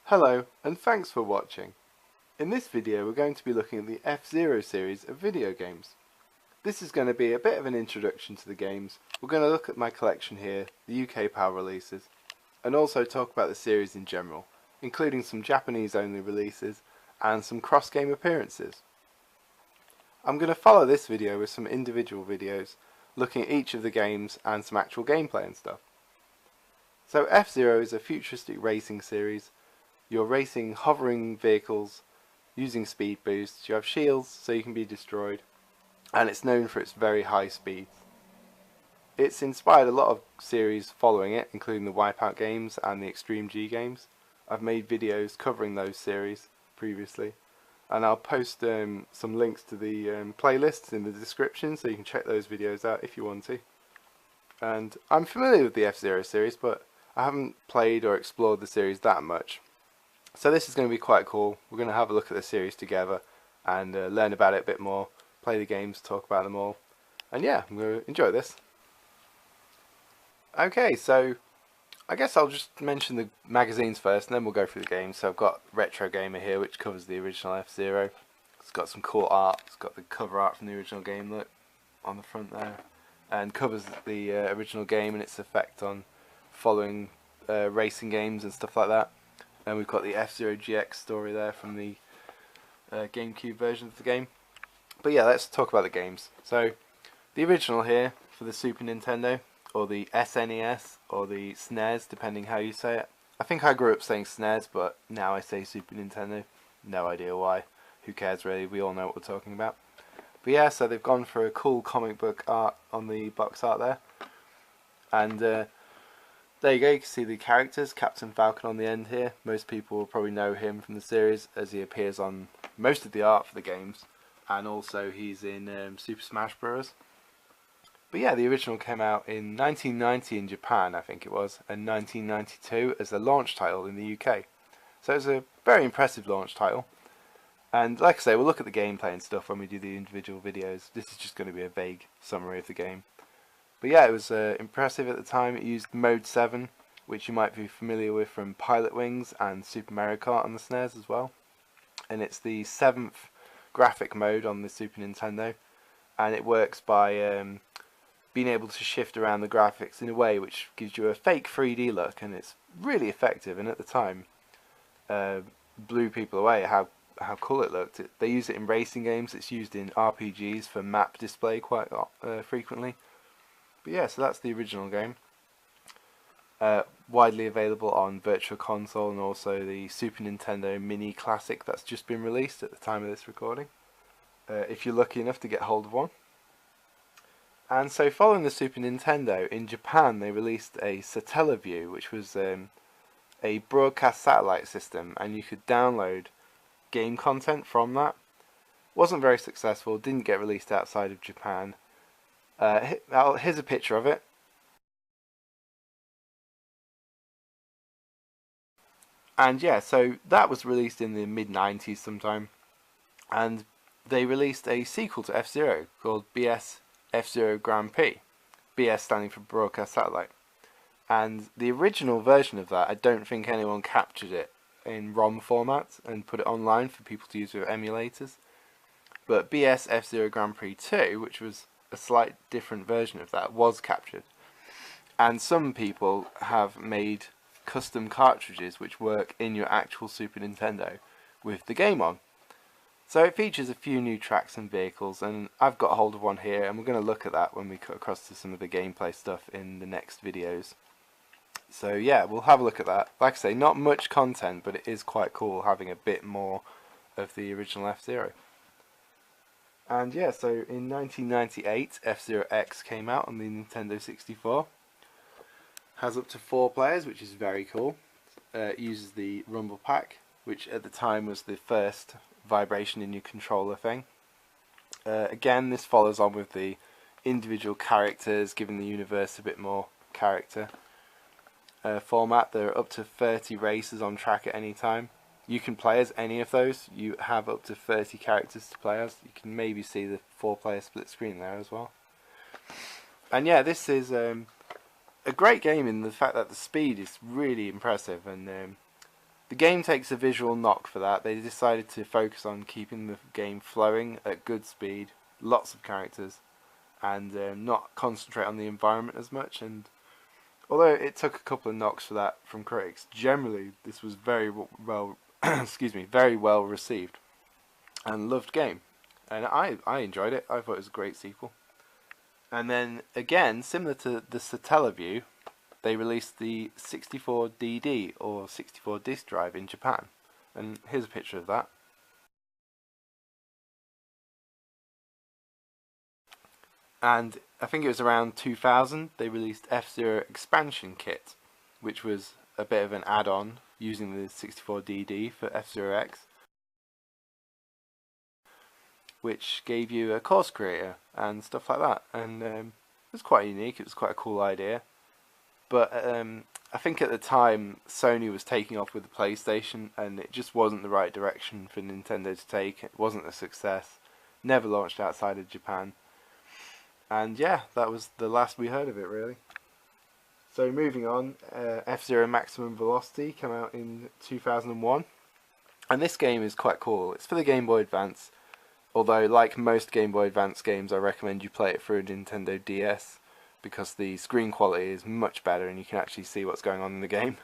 Hello and thanks for watching. In this video we're going to be looking at the FZero series of video games. This is going to be a bit of an introduction to the games. We're going to look at my collection here, the UK PAL releases, and also talk about the series in general, including some Japanese only releases and some cross-game appearances. I'm going to follow this video with some individual videos looking at each of the games and some actual gameplay and stuff. So FZero is a futuristic racing series. You're racing hovering vehicles using speed boosts. You have shields so you can be destroyed, and it's known for its very high speeds. It's inspired a lot of series following it, including the Wipeout games and the Extreme G games. I've made videos covering those series previously, and I'll post some links to the playlists in the description so you can check those videos out if you want to. And I'm familiar with the FZero series, but I haven't played or explored the series that much. So this is going to be quite cool. We're going to have a look at the series together and learn about it a bit more, play the games, talk about them all, and yeah, I'm going to enjoy this. Okay, so I guess I'll just mention the magazines first and then we'll go through the games. So I've got Retro Gamer here, which covers the original F-Zero. It's got some cool art. It's got the cover art from the original game, look, on the front there, and covers the original game and its effect on following racing games and stuff like that. And we've got the FZero GX story there from the GameCube version of the game. But yeah, let's talk about the games. So the original here for the Super Nintendo, or the SNES, or the SNES, depending how you say it. I think I grew up saying SNES, but now I say Super Nintendo. No idea why. Who cares really? We all know what we're talking about. But yeah, so they've gone for a cool comic book art on the box art there. And there you go, you can see the characters, Captain Falcon on the end here. Most people will probably know him from the series as he appears on most of the art for the games. And also he's in Super Smash Bros. But yeah, the original came out in 1990 in Japan, I think it was, and 1992 as a launch title in the UK. So it's a very impressive launch title. And like I say, we'll look at the gameplay and stuff when we do the individual videos. This is just going to be a vague summary of the game. But yeah, it was impressive at the time. It used Mode 7, which you might be familiar with from Pilot Wings and Super Mario Kart on the SNES as well. And it's the 7th graphic mode on the Super Nintendo. And it works by being able to shift around the graphics in a way which gives you a fake 3D look. And it's really effective, and at the time blew people away how cool it looked. They use it in racing games. It's used in RPGs for map display quite frequently. But yeah, so that's the original game. Widely available on Virtual Console and also the Super Nintendo Mini Classic that's just been released at the time of this recording, if you're lucky enough to get hold of one. And so following the Super Nintendo, in Japan they released a Satellaview, which was a broadcast satellite system, and you could download game content from that. Wasn't very successful, didn't get released outside of Japan. Here's a picture of it. And yeah, so that was released in the mid-90s sometime. And they released a sequel to F-Zero called BS FZero Grand Prix. BS standing for Broadcast Satellite. And the original version of that, I don't think anyone captured it in ROM format and put it online for people to use with emulators. But BS FZero Grand Prix 2, which was a slight different version of that, was captured, and some people have made custom cartridges which work in your actual Super Nintendo with the game on. So it features a few new tracks and vehicles, and I've got hold of one here, and we're going to look at that when we cut across to some of the gameplay stuff in the next videos. So yeah, we'll have a look at that. Like I say, not much content, but it is quite cool having a bit more of the original F-Zero. And yeah, so in 1998, FZero X came out on the Nintendo 64. Has up to 4 players, which is very cool. It uses the Rumble Pack, which at the time was the first vibration in your controller thing. Again, this follows on with the individual characters, giving the universe a bit more character. Format, there are up to 30 races on track at any time. You can play as any of those. You have up to 30 characters to play as. You can maybe see the 4-player split screen there as well. And yeah, this is a great game in the fact that the speed is really impressive, and The game takes a visual knock for that. They decided to focus on keeping the game flowing at good speed, lots of characters, and not concentrate on the environment as much. And although it took a couple of knocks for that from critics, generally this was very well, excuse me, very well received and loved game. And I enjoyed it. I thought it was a great sequel. And then again, similar to the Satellaview, they released the 64DD or 64 disc drive in Japan. And here's a picture of that. And I think it was around 2000 they released FZero Expansion Kit, which was a bit of an add-on using the 64DD for FZero X, which gave you a course creator and stuff like that. And it was quite unique. It was quite a cool idea. But I think at the time Sony was taking off with the PlayStation, and it just wasn't the right direction for Nintendo to take. It wasn't a success. Never launched outside of Japan. And yeah, that was the last we heard of it, really. So moving on, FZero Maximum Velocity came out in 2001. And this game is quite cool. It's for the Game Boy Advance. Although, like most Game Boy Advance games, I recommend you play it through a Nintendo DS, because the screen quality is much better and you can actually see what's going on in the game.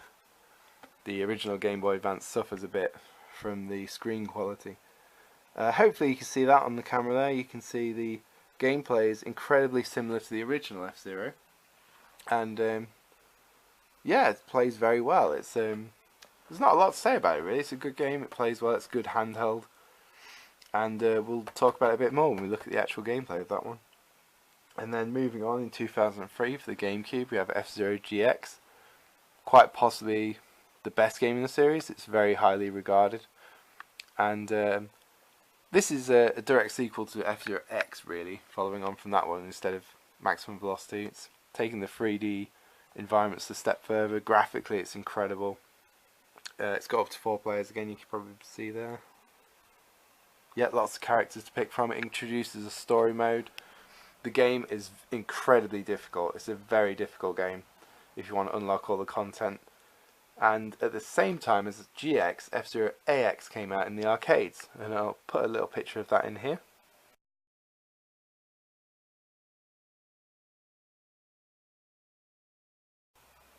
The original Game Boy Advance suffers a bit from the screen quality. Hopefully you can see that on the camera there. You can see the gameplay is incredibly similar to the original F-Zero. And yeah, it plays very well. It's there's not a lot to say about it really. It's a good game, it plays well, it's good handheld. And we'll talk about it a bit more when we look at the actual gameplay of that one. And then moving on, in 2003 for the GameCube, we have FZero GX. Quite possibly the best game in the series. It's very highly regarded. And this is a direct sequel to FZero X, really, following on from that one instead of Maximum Velocity. It's taking the 3D environments a step further. Graphically, it's incredible. It's got up to 4 players again, you can probably see there. Yeah, lots of characters to pick from. It introduces a story mode. The game is incredibly difficult. It's a very difficult game if you want to unlock all the content. And at the same time as GX, FZero AX came out in the arcades. And I'll put a little picture of that in here.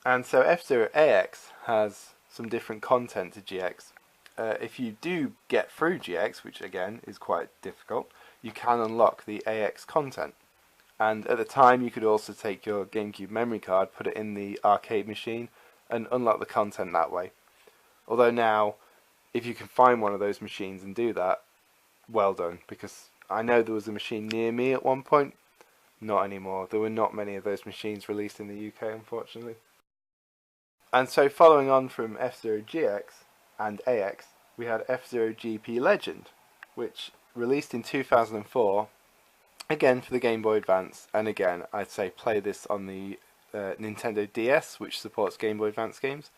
And so FZero AX has some different content to GX. If you do get through GX, which again is quite difficult, you can unlock the AX content. And at the time you could also take your GameCube memory card, put it in the arcade machine and unlock the content that way. Although now, if you can find one of those machines and do that, well done, because I know there was a machine near me at one point. Not anymore. There were not many of those machines released in the UK, unfortunately. And so following on from FZero GX and AX, we had FZero GP Legend, which released in 2004, again for the Game Boy Advance, and again I'd say play this on the Nintendo DS, which supports Game Boy Advance games,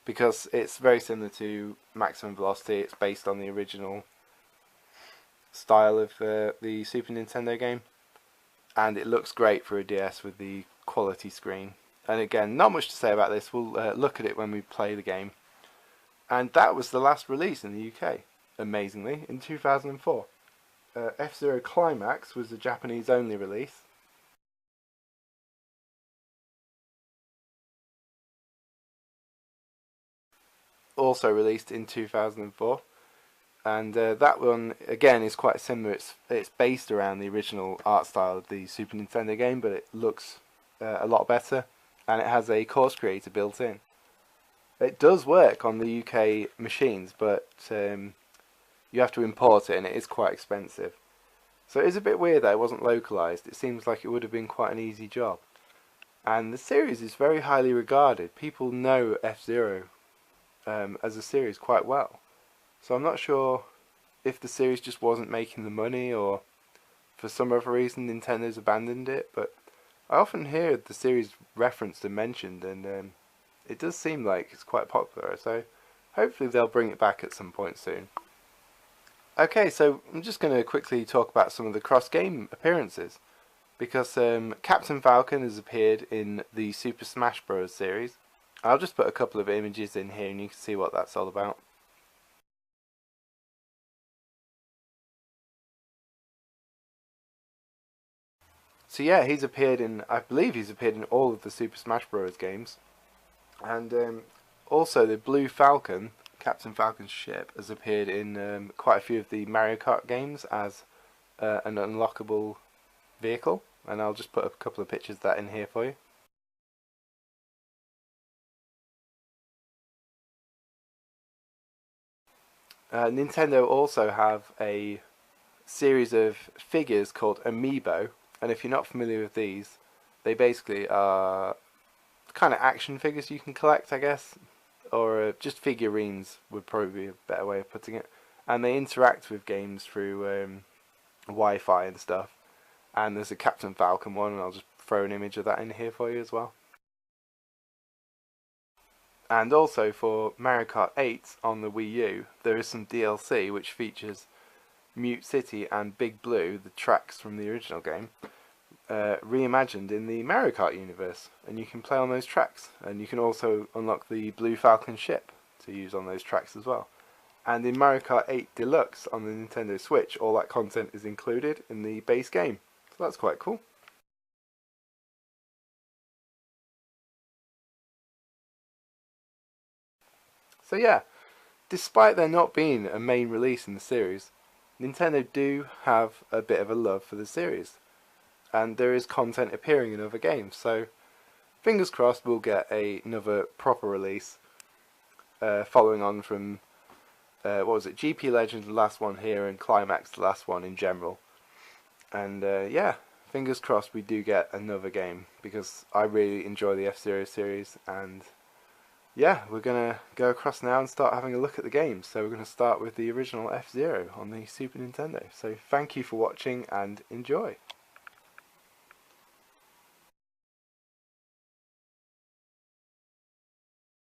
because it's very similar to Maximum Velocity. It's based on the original style of the Super Nintendo game, and it looks great for a DS with the quality screen. And again, not much to say about this. We'll look at it when we play the game. And that was the last release in the UK, amazingly, in 2004. F-Zero Climax was the Japanese only release. Also released in 2004. And that one, again, is quite similar. It's based around the original art style of the Super Nintendo game, but it looks a lot better. And it has a course creator built in. It does work on the UK machines, but you have to import it, and it is quite expensive. So it is a bit weird that it wasn't localized. It seems like it would have been quite an easy job. And the series is very highly regarded. People know F-Zero as a series quite well. So I'm not sure if the series just wasn't making the money, or for some other reason Nintendo's abandoned it, but I often hear the series referenced and mentioned, and it does seem like it's quite popular, so hopefully they'll bring it back at some point soon. Okay, so I'm just going to quickly talk about some of the cross-game appearances, because Captain Falcon has appeared in the Super Smash Bros. Series, I'll just put a couple of images in here and you can see what that's all about. So yeah, he's appeared in, I believe he's appeared in all of the Super Smash Bros. Games. And also the Blue Falcon, Captain Falcon's ship, has appeared in quite a few of the Mario Kart games as an unlockable vehicle. And I'll just put a couple of pictures of that in here for you. Nintendo also have a series of figures called Amiibo, and if you're not familiar with these, they basically are kind of action figures you can collect, I guess, or just figurines would probably be a better way of putting it. And they interact with games through Wi-Fi and stuff. And there's a Captain Falcon one, and I'll just throw an image of that in here for you as well. And also for Mario Kart 8 on the Wii U, there is some DLC which features Mute City and Big Blue, the tracks from the original game, reimagined in the Mario Kart universe, and you can play on those tracks. And you can also unlock the Blue Falcon ship to use on those tracks as well. And in Mario Kart 8 Deluxe on the Nintendo Switch, all that content is included in the base game. So that's quite cool. So yeah, despite there not being a main release in the series, Nintendo do have a bit of a love for the series. And there is content appearing in other games, so fingers crossed we'll get another proper release following on from what was it, GP Legend, the last one here, and Climax, the last one in general. And yeah, fingers crossed we do get another game, because I really enjoy the F-Zero series. And yeah, we're gonna go across now and start having a look at the games. So we're gonna start with the original F-Zero on the Super Nintendo. So thank you for watching and enjoy.